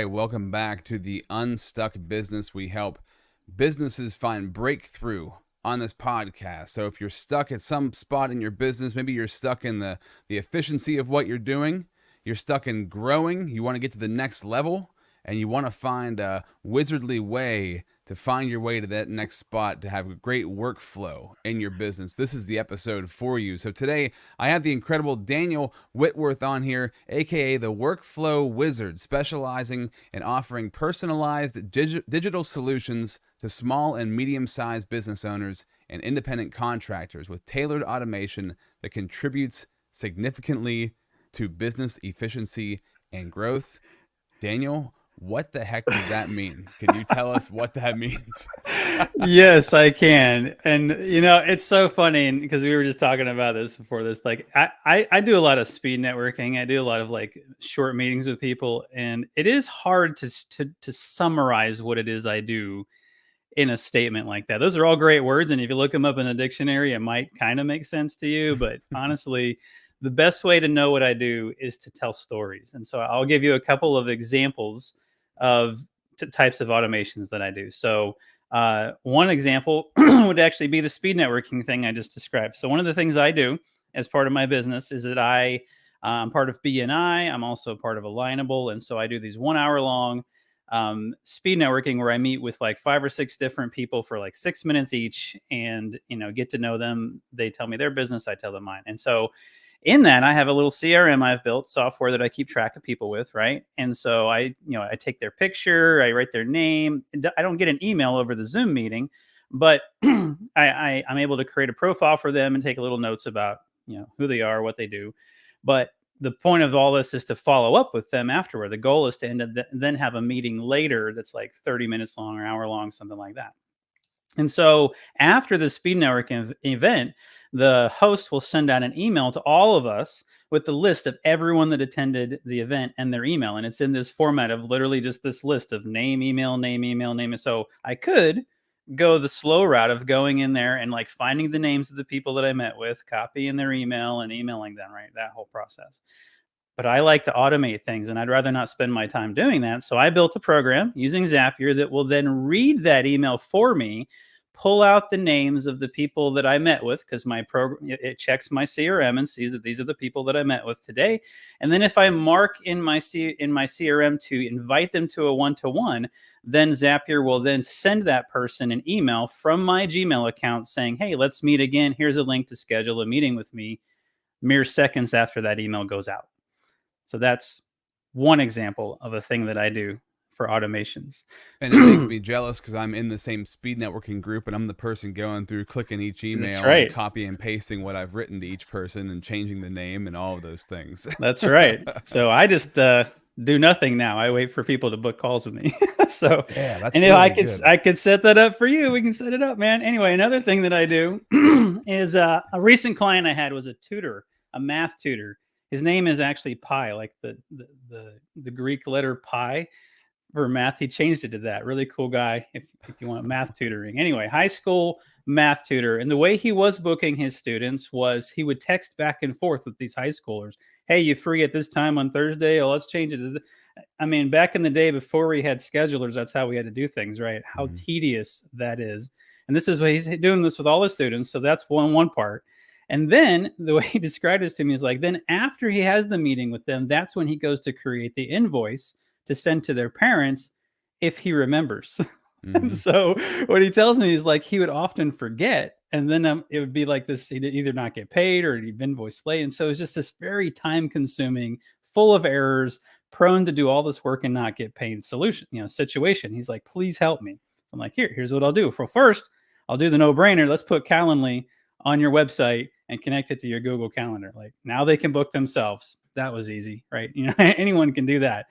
Welcome back to the Unstuck Business. We help businesses find breakthrough on this podcast. So if you're stuck at some spot in your business, maybe you're stuck in the efficiency of what you're doing, you're stuck in growing, you want to get to the next level, and you want to find a wizardly way to find your way to that next spot, to have a great workflow in your business, this is the episode for you. So today, I have the incredible Daniel Whitworth on here, aka the Workflow Wizard, specializing in offering personalized digital solutions to small and medium-sized business owners and independent contractors with tailored automation that contributes significantly to business efficiency and growth. Daniel, what the heck does that mean? Can you tell us what that means? Yes, I can. And, it's so funny because we were just talking about this before this. Like, I do a lot of speed networking. I do a lot of short meetings with people. And it is hard to summarize what it is I do in a statement like that. Those are all great words. And if you look them up in a dictionary, it might kind of make sense to you. But honestly, the best way to know what I do is to tell stories. And so I'll give you a couple of examples of types of automations that I do. So one example would actually be the speed networking thing I just described. So one of the things I do as part of my business is that I'm part of BNI. I'm also part of Alignable. And so I do these 1 hour long speed networking where I meet with 5 or 6 different people for 6 minutes each and, get to know them. They tell me their business, I tell them mine. And so in that, I have a little CRM I've built, software that I keep track of people with, right? And so I take their picture, I write their name. I don't get an email over the Zoom meeting, but I'm able to create a profile for them and take a little notes about, who they are, what they do. But the point of all this is to follow up with them afterward. The goal is to then have a meeting later that's 30 minutes long or hour long, something like that. And so after the speed networking event, the host will send out an email to all of us with the list of everyone that attended the event and their email. And it's in this format of literally just this list of name, email, name, email, name. And so I could go the slow route of going in there and finding the names of the people that I met with, copying their email and emailing them, right? That whole process. But I like to automate things and I'd rather not spend my time doing that. So I built a program using Zapier that will then read that email for me, pull out the names of the people that I met with, because my program, it checks my CRM and sees that these are the people that I met with today. And then if I mark in my CRM to invite them to a one-to-one, then Zapier will then send that person an email from my Gmail account saying, hey, let's meet again. Here's a link to schedule a meeting with me, mere seconds after that email goes out. So that's one example of a thing that I do for automations. And it makes me jealous because I'm in the same speed networking group and I'm the person going through clicking each email That's right. and copy and pasting what I've written to each person and changing the name and all of those things. That's right. So I just do nothing now. I wait for people to book calls with me. So yeah, that's and really I could set that up for you. We can set it up, man. Anyway, another thing that I do is a recent client I had was a tutor, a math tutor. His name is actually Pi, like the Greek letter pi. For math, he changed it to that. Really cool guy if you want math tutoring. Anyway, high school math tutor. And the way he was booking his students was he would text back and forth with these high schoolers. Hey, you free at this time on Thursday? Oh, let's change it. I mean, back in the day before we had schedulers, that's how we had to do things, right? How tedious that is. And this is what he's doing this with all his students. So that's one part. And then the way he described this to me is then after he has the meeting with them, that's when he goes to create the invoice to send to their parents if he remembers. And so what he tells me is he would often forget. And then it would be this, he'd either not get paid or he'd invoice late. And so it's just this very time consuming, full of errors, prone to do all this work and not get paid situation. He's like, please help me. So I'm like, here's what I'll do. For first, I'll do the no brainer. Let's put Calendly on your website and connect it to your Google Calendar. Now they can book themselves. That was easy, right? Anyone can do that.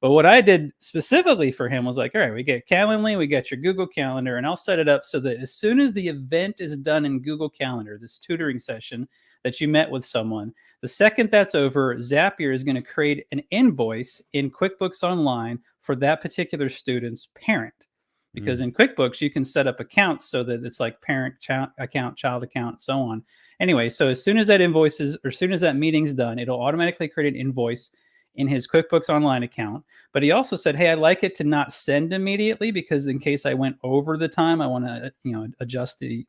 But what I did specifically for him was like, all right, we get Calendly, we get your Google Calendar, and I'll set it up so that as soon as the event is done in Google Calendar, this tutoring session that you met with someone, the second that's over, Zapier is going to create an invoice in QuickBooks Online for that particular student's parent. Because in QuickBooks, you can set up accounts so that it's like parent account, child account, so on. Anyway, so as soon as that invoice is, or as soon as that meeting's done, it'll automatically create an invoice in his QuickBooks Online account. But he also said, hey, I'd like it to not send immediately because in case I went over the time, I want to, adjust the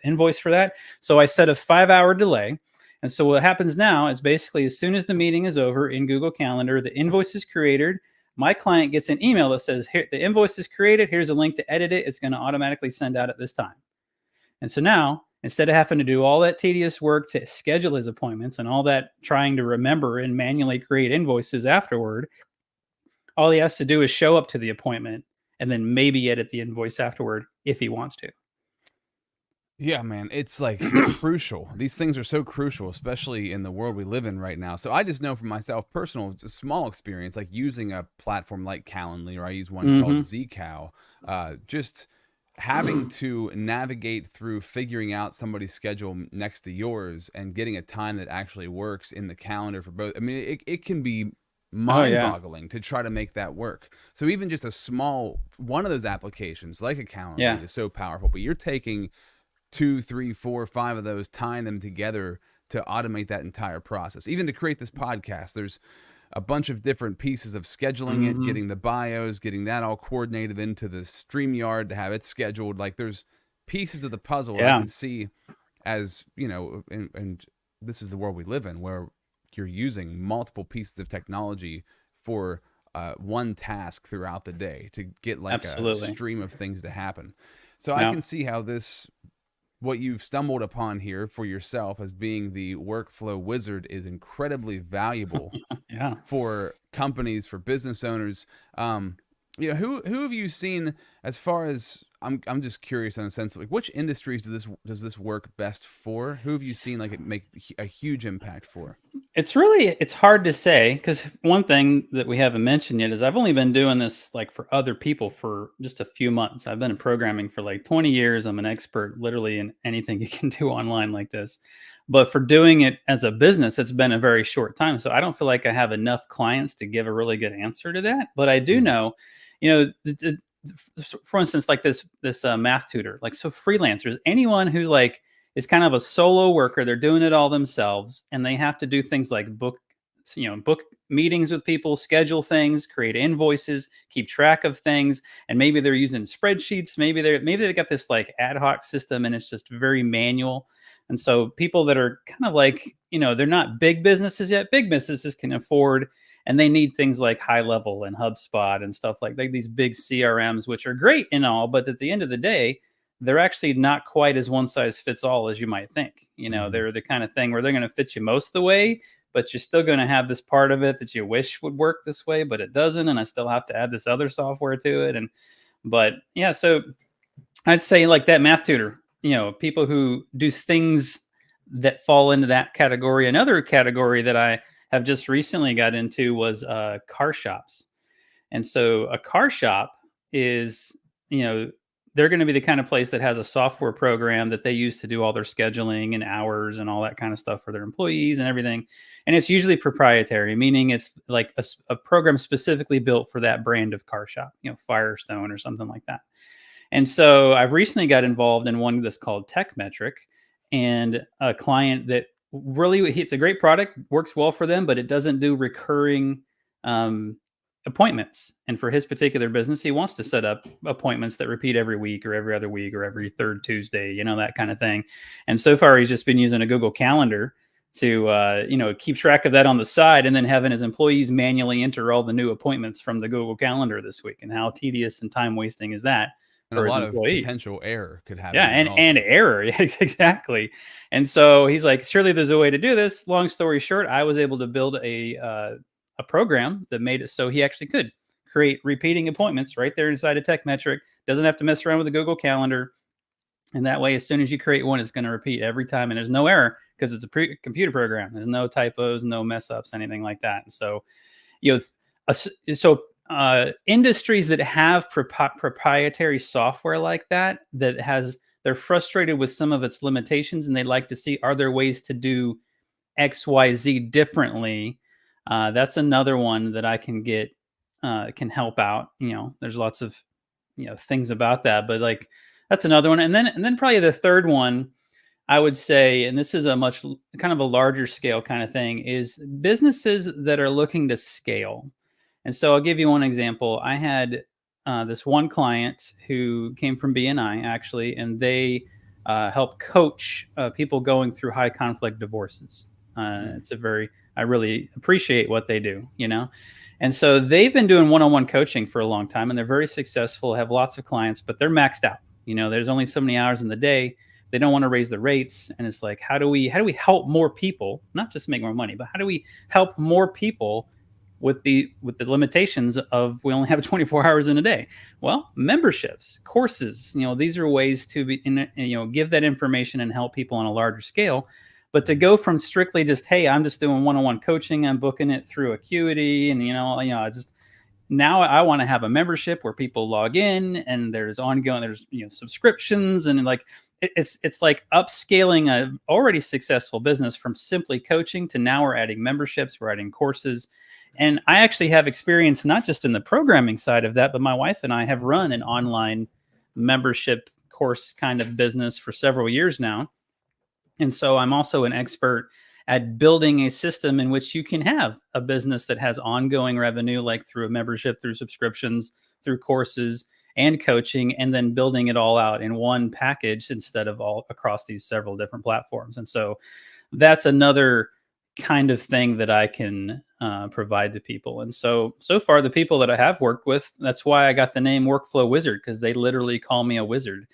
invoice for that. So I set a 5-hour delay. And so what happens now is basically as soon as the meeting is over in Google Calendar, the invoice is created. My client gets an email that says, here, the invoice is created. Here's a link to edit it. It's going to automatically send out at this time. And so now, instead of having to do all that tedious work to schedule his appointments and all that trying to remember and manually create invoices afterward, all he has to do is show up to the appointment and then maybe edit the invoice afterward if he wants to. Yeah, man, it's like crucial. These things are so crucial, especially in the world we live in right now. So I just know for myself, personal, it's a small experience, like using a platform like Calendly, or I use one called Zcow. Just having to navigate through figuring out somebody's schedule next to yours and getting a time that actually works in the calendar for both. I mean, it can be mind-boggling to try to make that work. So even just a small one of those applications, like a Calendly, is so powerful. But you're taking 2, 3, 4, 5 of those, tying them together to automate that entire process. Even to create this podcast, there's a bunch of different pieces of scheduling it, getting the bios, getting that all coordinated into the StreamYard to have it scheduled. Like there's pieces of the puzzle I can see as, and this is the world we live in where you're using multiple pieces of technology for one task throughout the day to get like a stream of things to happen. So I can see how what you've stumbled upon here for yourself as being the workflow wizard is incredibly valuable for companies, for business owners. Who have you seen as far as, I'm just curious in a sense, like which industries does this work best for? Who have you seen like it make a huge impact for? It's hard to say, because one thing that we haven't mentioned yet is I've only been doing this like for other people for just a few months. I've been in programming for like 20 years. I'm an expert literally in anything you can do online like this. But for doing it as a business, it's been a very short time. So I don't feel like I have enough clients to give a really good answer to that. But I do know, for instance, like this math tutor, like, so freelancers, anyone who's like is kind of a solo worker, they're doing it all themselves, and they have to do things like book meetings with people, schedule things, create invoices, keep track of things, and maybe they're using spreadsheets, maybe they got this like ad hoc system and it's just very manual. And so people that are kind of like, they're not big businesses yet. Big businesses can afford, and they need things like High Level and HubSpot and stuff like these big CRMs, which are great and all, but at the end of the day, they're actually not quite as one size fits all as you might think. They're the kind of thing where they're going to fit you most of the way, but you're still going to have this part of it that you wish would work this way, but it doesn't. And I still have to add this other software to it. So I'd say like that math tutor, people who do things that fall into that category. Another category that I have just recently got into was car shops. And so a car shop is, they're going to be the kind of place that has a software program that they use to do all their scheduling and hours and all that kind of stuff for their employees and everything. And it's usually proprietary, meaning it's like a program specifically built for that brand of car shop, Firestone or something like that. And so I've recently got involved in one that's called TechMetric, and a client that really, it's a great product, works well for them, but it doesn't do recurring appointments. And for his particular business, he wants to set up appointments that repeat every week or every other week or every third Tuesday, that kind of thing. And so far, he's just been using a Google Calendar to, keep track of that on the side, and then having his employees manually enter all the new appointments from the Google Calendar this week. And how tedious and time wasting is that? And a lot of potential error could happen. Yeah, and error. Exactly. And so he's like, surely there's a way to do this. Long story short, I was able to build a program that made it so he actually could create repeating appointments right there inside of TechMetric. Doesn't have to mess around with the Google Calendar. And that way, as soon as you create one, it's going to repeat every time. And there's no error because it's a computer program. There's no typos, no mess ups, anything like that. And so, so industries that have proprietary software like that they're frustrated with some of its limitations, and they'd like to see, are there ways to do XYZ differently. That's another one that I can help out. There's lots of things about that, but like that's another one. And then probably the third one I would say, and this is a much kind of a larger scale kind of thing, is businesses that are looking to scale. And so I'll give you one example. I had this one client who came from BNI actually, and they help coach people going through high conflict divorces. It's I really appreciate what they do. And so they've been doing one-on-one coaching for a long time, and they're very successful, have lots of clients, but they're maxed out. There's only so many hours in the day. They don't want to raise the rates, and it's like, how do we help more people, not just make more money, but how do we help more people with the limitations of we only have 24 hours in a day? Well, memberships, courses, these are ways to give that information and help people on a larger scale. But to go from strictly just, hey, I'm just doing one-on-one coaching, I'm booking it through Acuity, and just now I want to have a membership where people log in and there's subscriptions, and like it's like upscaling a already successful business from simply coaching to now we're adding memberships, we're adding courses. And I actually have experience not just in the programming side of that, but my wife and I have run an online membership course kind of business for several years now. And so I'm also an expert at building a system in which you can have a business that has ongoing revenue, like through a membership, through subscriptions, through courses and coaching, and then building it all out in one package instead of all across these several different platforms. And so that's another kind of thing that I can provide to people. And so far, the people that I have worked with, that's why I got the name Workflow Wizard, because they literally call me a wizard.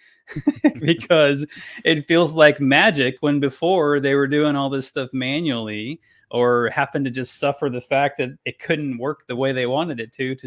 Because it feels like magic, when before they were doing all this stuff manually or happened to just suffer the fact that it couldn't work the way they wanted it to.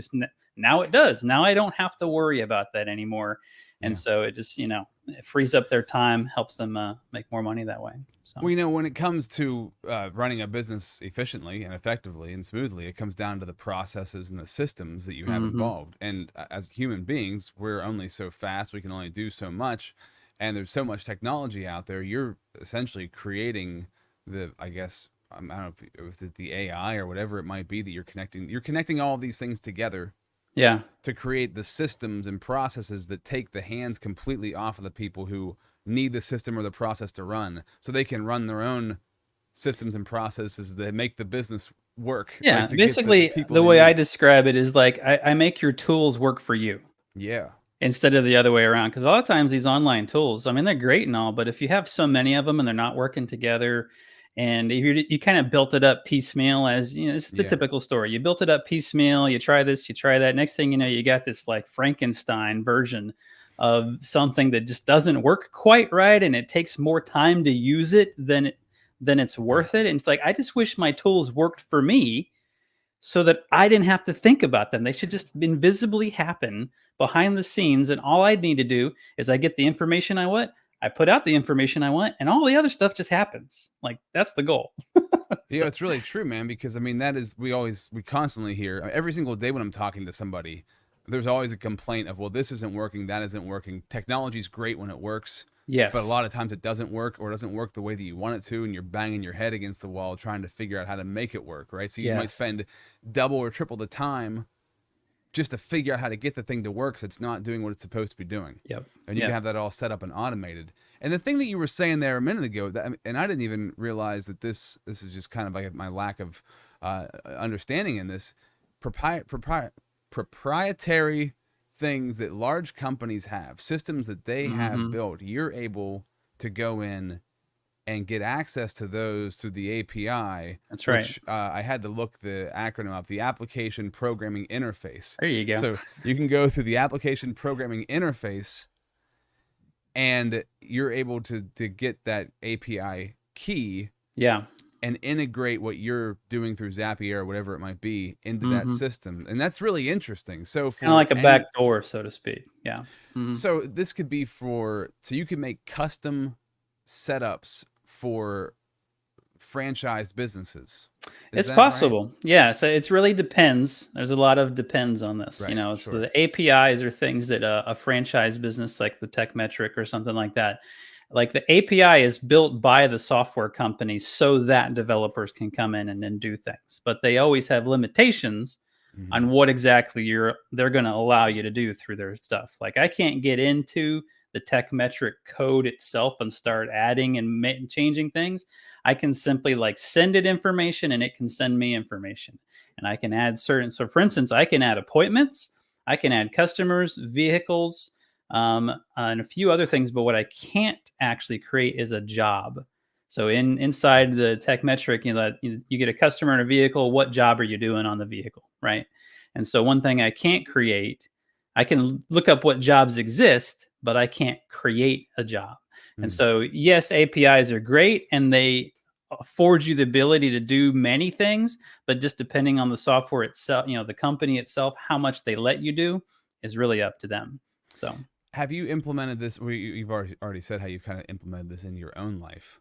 Now it does. Now I don't have to worry about that anymore. And so it just, it frees up their time, helps them make more money that way. So. Well, when it comes to running a business efficiently and effectively and smoothly, it comes down to the processes and the systems that you have involved. And as human beings, we're only so fast. We can only do so much. And there's so much technology out there. You're essentially creating I don't know if it was the AI or whatever it might be that you're connecting. You're connecting all of these things together. Yeah. To create the systems and processes that take the hands completely off of the people who need the system or the process to run, so they can run their own systems and processes that make the business work. Yeah. Right? Basically, the way I describe it is like I make your tools work for you. Yeah. Instead of the other way around. Because a lot of times these online tools, I mean, they're great and all, but if you have so many of them and they're not working together, and if you kind of built it up piecemeal, as it's the typical story. You built it up piecemeal, you try this, you try that. Next thing you know, you got this like Frankenstein version of something that just doesn't work quite right, and it takes more time to use it than it's worth it. And it's like, I just wish my tools worked for me so that I didn't have to think about them. They should just invisibly happen behind the scenes, and all I'd need to do is I get the information I want, I put out the information I want, and all the other stuff just happens. Like, that's the goal. Yeah, it's really true, man, because I mean, that is, we constantly hear every single day when I'm talking to somebody, there's always a complaint of, well, this isn't working, that isn't working. Technology's great when it works. Yes. But a lot of times it doesn't work, or doesn't work the way that you want it to, and you're banging your head against the wall trying to figure out how to make it work, right? So you might spend double or triple the time just to figure out how to get the thing to work, so it's not doing what it's supposed to be doing. Yep. And you can have that all set up and automated. And the thing that you were saying there a minute ago, and I didn't even realize that this is just kind of like my lack of understanding in this, proprietary things that large companies have, systems that they have built, you're able to go in and get access to those through the API. That's right. Which, I had to look the acronym up, the Application Programming Interface. There you go. So you can go through the Application Programming Interface, and you're able to get that API key. Yeah. And integrate what you're doing through Zapier or whatever it might be into that system. And that's really interesting. So for kind of like a back door, so to speak. Yeah. So this could be so you can make custom setups for franchised businesses. Is It's that right? possible. Yeah. So it's really depends. There's a lot of depends on this. Right. It's Sure. the APIs or things that a franchise business like the Tech Metric or something like that. Like the API is built by the software company so that developers can come in and then do things. But they always have limitations Hmm. on what exactly they're going to allow you to do through their stuff. Like I can't get into the Tech Metric code itself and start adding and changing things. I can simply like send it information and it can send me information. And I can add so for instance, I can add appointments, I can add customers, vehicles, and a few other things. But what I can't actually create is a job. So inside the tech metric, you get a customer in a vehicle. What job are you doing on the vehicle, right? And so one thing I can't create, I can look up what jobs exist, but I can't create a job. And Mm. so, yes, APIs are great and they afford you the ability to do many things, but just depending on the software itself, the company itself, how much they let you do is really up to them. So, Have you implemented this? Well, you've already said how you kind of implemented this in your own life.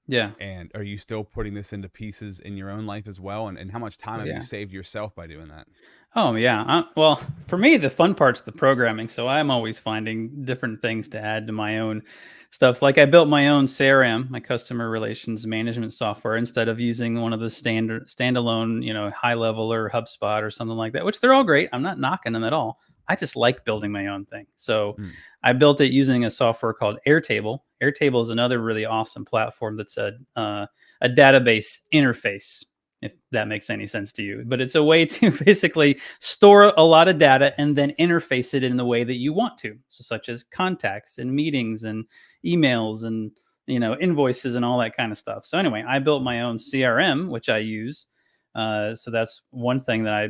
yeah. And are you still putting this into pieces in your own life as well? And how much time Oh, have you yeah. saved yourself by doing that? Oh yeah. Well, for me, the fun part's the programming. So I'm always finding different things to add to my own stuff. Like I built my own CRM, my customer relations management software, instead of using one of the standard standalone, high level or HubSpot or something like that, which they're all great. I'm not knocking them at all. I just like building my own thing. So Mm. I built it using a software called Airtable. Airtable is another really awesome platform that's a database interface, if that makes any sense to you. But it's a way to basically store a lot of data and then interface it in the way that you want to. So such as contacts and meetings and emails and invoices and all that kind of stuff. So anyway, I built my own CRM, which I use. So that's one thing that I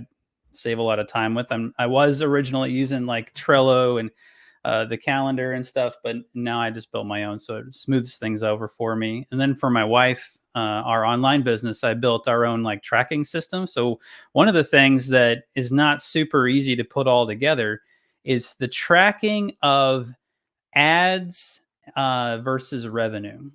save a lot of time with. I was originally using like Trello and the calendar and stuff, but now I just built my own, so it smooths things over for me. And then for my wife, our online business, I built our own like tracking system. So one of the things that is not super easy to put all together is the tracking of ads versus revenue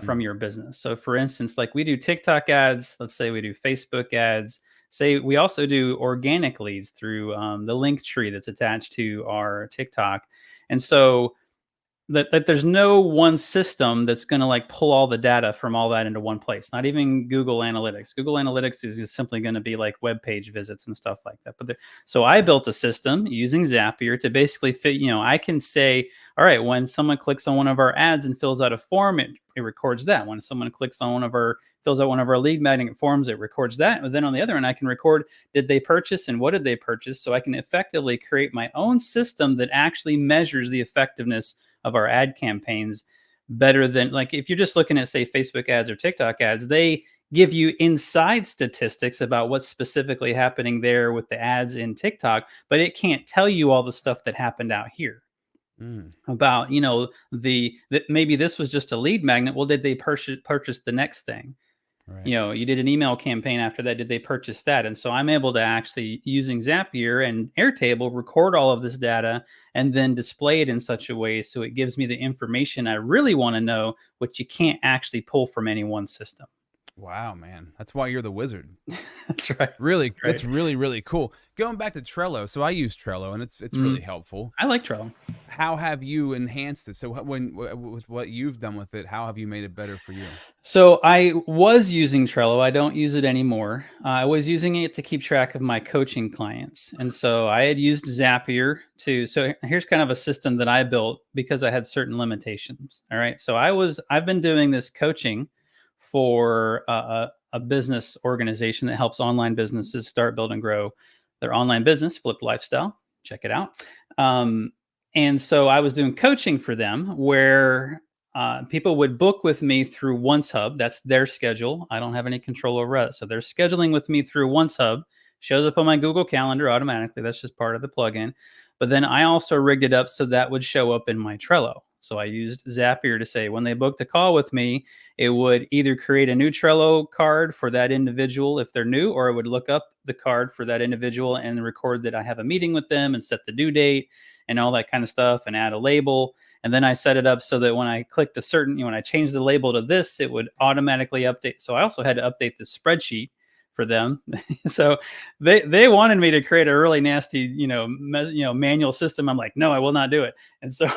from Mm. your business. So, for instance, like we do TikTok ads, let's say we do Facebook ads. Say we also do organic leads through the link tree that's attached to our TikTok. And so that there's no one system that's going to like pull all the data from all that into one place. Not even Google Analytics. Google Analytics is just simply going to be like web page visits and stuff like that. So I built a system using Zapier to basically fit. I can say, all right, when someone clicks on one of our ads and fills out a form, it records that. When someone clicks on fills out one of our lead magnet forms, it records that. And then on the other end, I can record, did they purchase and what did they purchase? So I can effectively create my own system that actually measures the effectiveness of our ad campaigns better than, like, if you're just looking at say Facebook ads or TikTok ads, they give you inside statistics about what's specifically happening there with the ads in TikTok, but it can't tell you all the stuff that happened out here Mm. about, that maybe this was just a lead magnet. Well, did they purchase the next thing? Right. You did an email campaign after that. Did they purchase that? And so I'm able to actually, using Zapier and Airtable, record all of this data and then display it in such a way so it gives me the information I really want to know, which you can't actually pull from any one system. Wow, man. That's why you're the wizard. That's right. Really, That's that's right. really, really cool. Going back to Trello, so I use Trello, and it's really Mm, helpful. I like Trello. How have you enhanced it? So with what you've done with it, how have you made it better for you? So I was using Trello. I don't use it anymore. I was using it to keep track of my coaching clients. And so I had used Zapier so here's kind of a system that I built because I had certain limitations. All right. So I've been doing this coaching for a business organization that helps online businesses start, build, and grow their online business, Flip Lifestyle. Check it out. Um, and so I was doing coaching for them where people would book with me through Once Hub. That's their schedule. I don't have any control over it. So they're scheduling with me through Once Hub. Shows up on my Google Calendar automatically. That's just part of the plugin. But then I also rigged it up so that would show up in my Trello. So I used Zapier to say when they booked a call with me, it would either create a new Trello card for that individual if they're new, or it would look up the card for that individual and record that I have a meeting with them and set the due date and all that kind of stuff and add a label. And then I set it up so that when I clicked a certain, when I changed the label to this, it would automatically update. So I also had to update the spreadsheet for them. So they wanted me to create a really nasty, manual system. I'm like, no, I will not do it. And so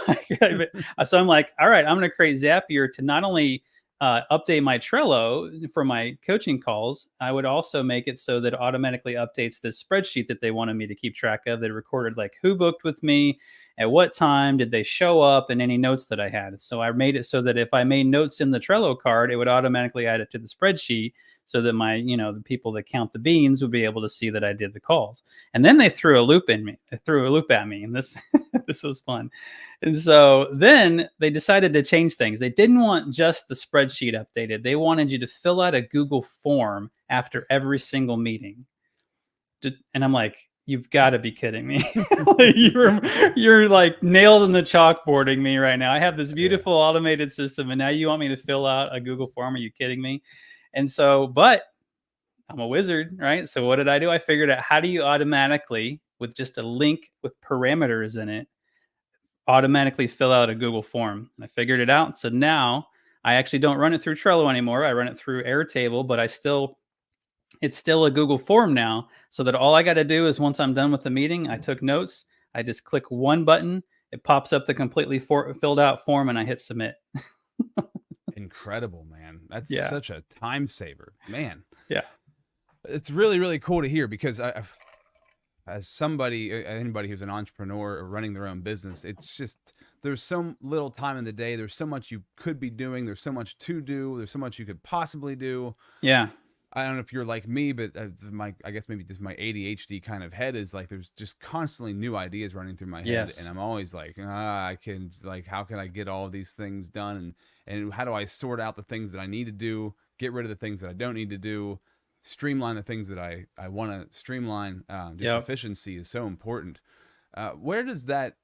so I'm like, all right, I'm going to create Zapier to not only update my Trello for my coaching calls, I would also make it so that it automatically updates this spreadsheet that they wanted me to keep track of. They recorded like who booked with me, at what time did they show up, and any notes that I had. So I made it so that if I made notes in the Trello card, it would automatically add it to the spreadsheet so that my, the people that count the beans would be able to see that I did the calls. And then they threw a loop at me, and this this was fun. And so then they decided to change things. They didn't want just the spreadsheet updated. They wanted you to fill out a Google form after every single meeting. And I'm like, you've got to be kidding me. you're like nails in the chalkboarding me right now. I have this beautiful automated system, and now you want me to fill out a Google form? Are you kidding me? And so, but I'm a wizard, right? So what did I do? I figured out, how do you automatically, with just a link with parameters in it, automatically fill out a Google form? And I figured it out. So now I actually don't run it through Trello anymore. I run it through Airtable, but it's still a Google form now, so that all I got to do is, once I'm done with the meeting, I took notes, I just click one button, it pops up the completely filled out form, and I hit submit. Incredible, man. That's such a time saver, man. Yeah. It's really, really cool to hear, because as anybody who's an entrepreneur or running their own business, it's just, there's so little time in the day. There's so much you could be doing. There's so much to do. There's so much you could possibly do. Yeah. I don't know if you're like me, but I guess maybe just my ADHD kind of head is like, there's just constantly new ideas running through my head. Yes. And I'm always like, how can I get all of these things done? And how do I sort out the things that I need to do, get rid of the things that I don't need to do, streamline the things that I want to streamline. Efficiency is so important. Where does that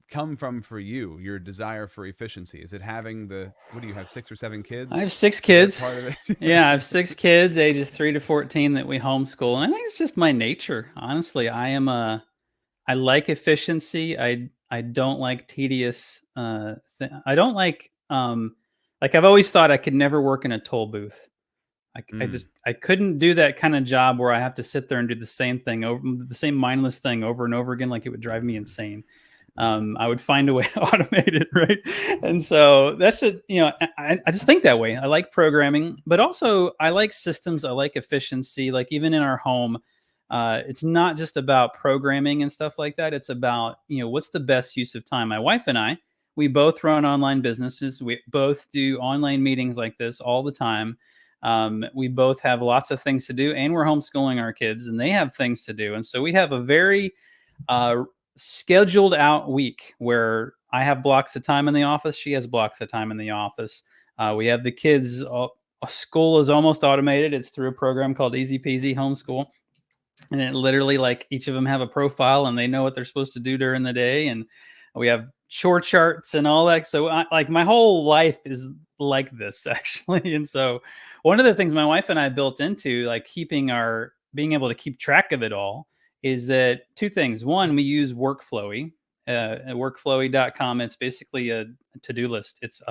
come from for you, your desire for efficiency? Is it having what do you have, 6 or 7 kids? I have 6 kids. Part of it? Yeah, I have 6 kids, ages 3 to 14, that we homeschool. And I think it's just my nature. Honestly, I like efficiency. I don't like tedious. I don't like, I've always thought I could never work in a toll booth. I couldn't do that kind of job where I have to sit there and do the same mindless thing over and over again. Like, it would drive me insane. I would find a way to automate it, right? And so that's it. I just think that way. I like programming, but also I like systems. I like efficiency. Like, even in our home, it's not just about programming and stuff like that. It's about, what's the best use of time. My wife and I, we both run online businesses. We both do online meetings like this all the time. We both have lots of things to do, and we're homeschooling our kids, and they have things to do. And so we have a very scheduled out week where I have blocks of time in the office. She has blocks of time in the office. We have the kids. School is almost automated. It's through a program called Easy Peasy Homeschool. And it literally, like, each of them have a profile, and they know what they're supposed to do during the day. And we have chore charts and all that. So my whole life is like this, actually. And so one of the things my wife and I built into, like, being able to keep track of it all, is that 2 things. One, we use Workflowy, at workflowy.com. It's basically a to-do list. It's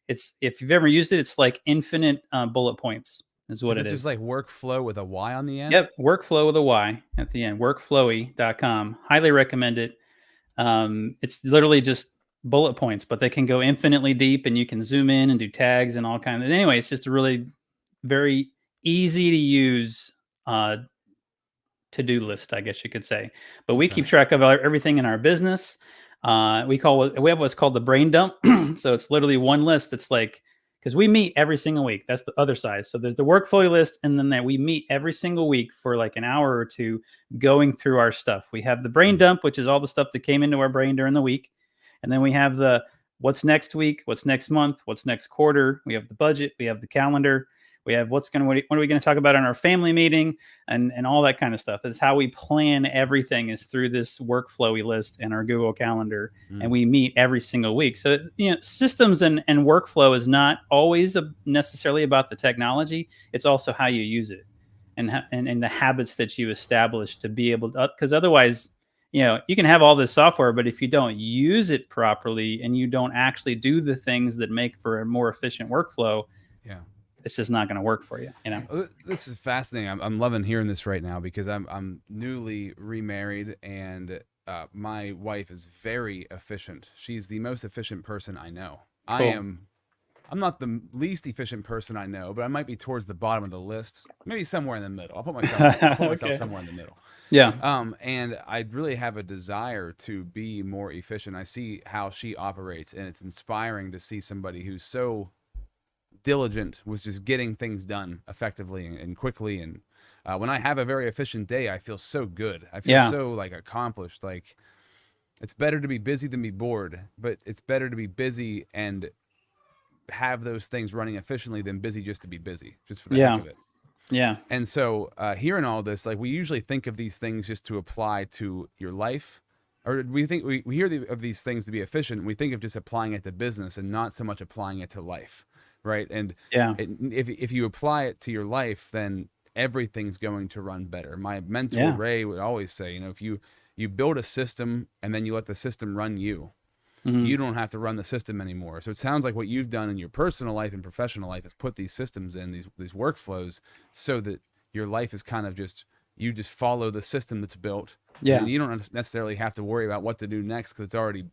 if you've ever used it, it's like infinite bullet points is what it is. Just like workflow with a Y on the end? Yep. Workflow with a Y at the end. Workflowy.com. Highly recommend it. It's literally just bullet points, but they can go infinitely deep, and you can zoom in and do tags and all kinds of. Anyway, it's just a really very easy to use to-do list, I guess you could say. But we keep track of everything in our business. We have what's called the brain dump. So it's literally one list that's like, because we meet every single week. That's the other side. So there's the workflow list, and then that we meet every single week for like an hour or two going through our stuff. We have the brain dump, which is all the stuff that came into our brain during the week. And then we have the what's next week, what's next month, what's next quarter. We have the budget, we have the calendar. We have what are we going to talk about in our family meeting, and all that kind of stuff. It's how we plan everything, is through this workflowy list in our Google Calendar, and we meet every single week. So, systems and workflow is not always necessarily about the technology. It's also how you use it, and the habits that you establish to be able to, because otherwise you can have all this software, but if you don't use it properly and you don't actually do the things that make for a more efficient workflow, Yeah. it's just not going to work for you. This is fascinating. I'm loving hearing this right now because I'm newly remarried, and my wife is very efficient. She's the most efficient person I know. Cool. I'm not the least efficient person I know, but I might be towards the bottom of the list. Maybe somewhere in the middle. I'll put myself Okay. somewhere in the middle. Yeah. And I really have a desire to be more efficient. I see how she operates, and it's inspiring to see somebody who's so diligent with just getting things done effectively and quickly. And when I have a very efficient day, I feel so good. I feel Yeah. so like accomplished. Like it's better to be busy than be bored, but it's better to be busy and have those things running efficiently than busy just to be busy, just for the heck Yeah. of it. Yeah. And so hearing all this, like we usually think of these things just to apply to your life, or we think we hear of these things to be efficient. We think of just applying it to business and not so much applying it to life, right? And Yeah. if you apply it to your life, then everything's going to run better. My mentor Yeah. Ray would always say, if you build a system and then you let the system run you, Mhm. you don't have to run the system anymore. So it sounds like what you've done in your personal life and professional life is put these systems in these workflows so that your life is kind of you just follow the system that's built, and then Yeah. you don't necessarily have to worry about what to do next because it's already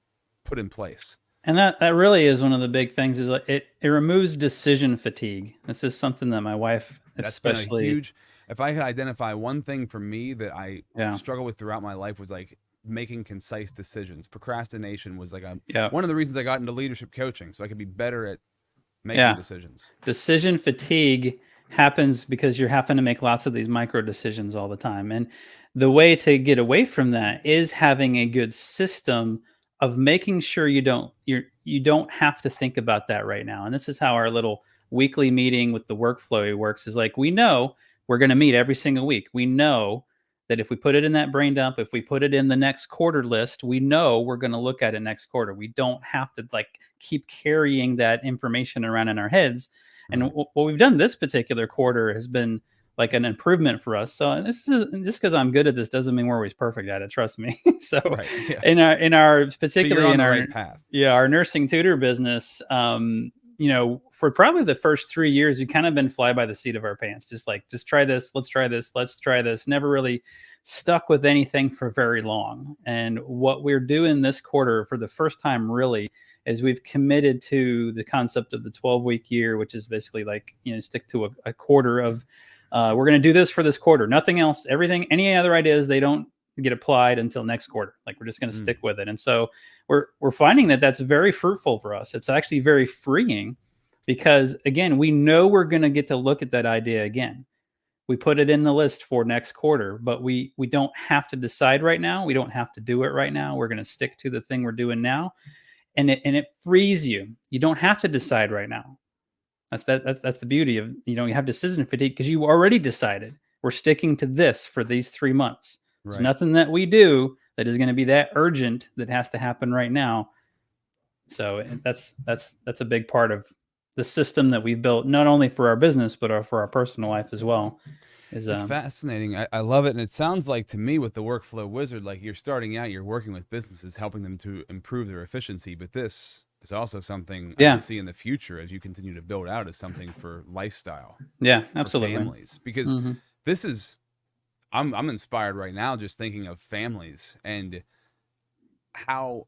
put in place. And that really is one of the big things, is like it removes decision fatigue. This is something that my wife That's been a especially. huge. If I could identify one thing for me that I Yeah. struggle with throughout my life was like making concise decisions. Procrastination was like Yeah. one of the reasons I got into leadership coaching, so I could be better at making Yeah. decisions. Decision fatigue happens because you're having to make lots of these micro decisions all the time. And the way to get away from that is having a good system of making sure you don't have to think about that right now. And this is how our little weekly meeting with the workflow works, is like, we know we're going to meet every single week. We know that if we put it in that brain dump, if we put it in the next quarter list, we know we're going to look at it next quarter. We don't have to like keep carrying that information around in our heads. And Right. what we've done this particular quarter has been like an improvement for us. So this is just because I'm good at this doesn't mean we're always perfect at it. Trust me. So Right. Yeah. in our But you're particularly on in the our right path. our nursing tutor business, for probably the first 3 years, we kind of been fly by the seat of our pants, just try this, let's try this, let's try this. Never really stuck with anything for very long. And what we're doing this quarter for the first time really is we've committed to the concept of the 12-week year, which is basically like, stick to a quarter of, we're going to do this for this quarter, nothing else, everything, any other ideas, they don't get applied until next quarter. Like we're just going to stick with it. And so we're finding that that's very fruitful for us. It's actually very freeing because again, we know we're going to get to look at that idea again. We put it in the list for next quarter, but we don't have to decide right now. We don't have to do it right now. We're going to stick to the thing we're doing now. And it frees you. You don't have to decide right now. That's the beauty of, you have decision fatigue because you already decided we're sticking to this for these 3 months. There's Right. nothing that we do that is going to be that urgent that has to happen right now. So that's a big part of the system that we've built, not only for our business, but for our personal life as well. It's fascinating. I love it. And it sounds like to me with the Workflow Wizard, like you're starting out, you're working with businesses, helping them to improve their efficiency. But this is also something I can see in the future as you continue to build out as something for lifestyle. Yeah, absolutely. For families. Because this is, I'm inspired right now just thinking of families and how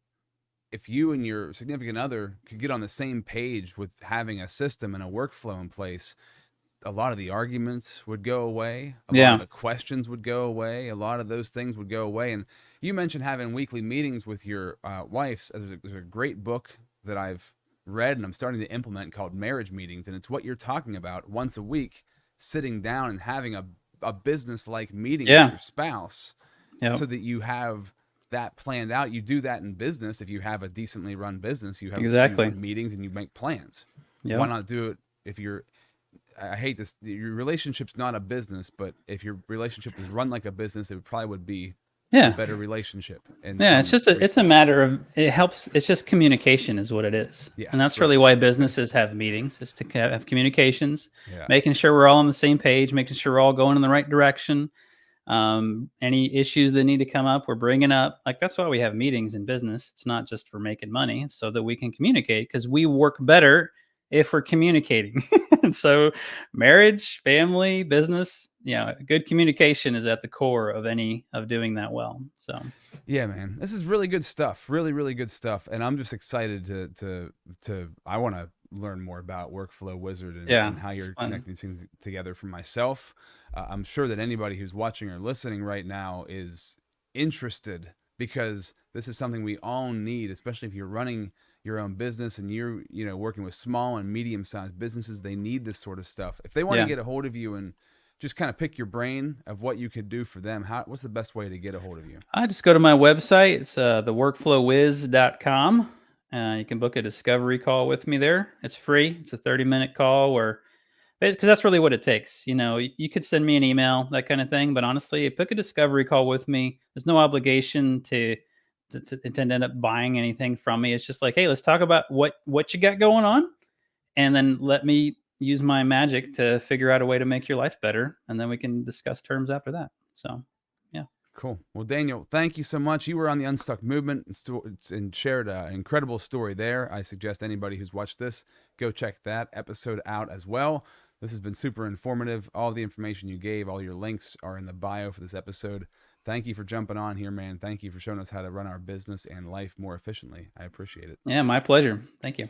if you and your significant other could get on the same page with having a system and a workflow in place, a lot of the arguments would go away. A lot of the questions would go away. A lot of those things would go away. And you mentioned having weekly meetings with your wife. There's a great book that I've read and I'm starting to implement called Marriage Meetings. And it's what you're talking about once a week, sitting down and having a business-like meeting with your spouse so that you have that planned out. You do that in business. If you have a decently run business, you have you run meetings and you make plans. Why not do it if you're, I hate this, your relationship's not a business, but if your relationship is run like a business, it probably would be a better relationship. And it's a matter of, it helps. It's just communication is what it is. Yes, and that's really why businesses have meetings, is to have communications, making sure we're all on the same page, making sure we're all going in the right direction. Any issues that need to come up, we're bringing up. Like, that's why we have meetings in business. It's not just for making money. It's so that we can communicate, because we work better if we're communicating. And so marriage, family, business, good communication is at the core of doing that well. So Yeah, man, this is really good stuff. Really, really good stuff. And I'm just excited to I want to learn more about Workflow Wizard and how you're connecting things together for myself. I'm sure that anybody who's watching or listening right now is interested, because this is something we all need, especially if you're running your own business and you're working with small and medium-sized businesses. They need this sort of stuff. If they want to get a hold of you and just kind of pick your brain of what you could do for them, what's the best way to get a hold of you? I just go to my website. It's theworkflowwiz.com. You can book a discovery call with me there. It's free. It's a 30-minute call because that's really what it takes. You could send me an email, that kind of thing. But honestly, book a discovery call with me. There's no obligation to end up buying anything from me. It's just like, hey, let's talk about what you got going on, and then let me use my magic to figure out a way to make your life better, and then we can discuss terms after that. So, yeah. Cool. Well, Daniel, thank you so much. You were on the Unstuck movement and shared an incredible story there. I suggest anybody who's watched this, go check that episode out as well. This has been super informative. All the information you gave, all your links are in the bio for this episode. Thank you for jumping on here, man. Thank you for showing us how to run our business and life more efficiently. I appreciate it. Yeah, my pleasure. Thank you.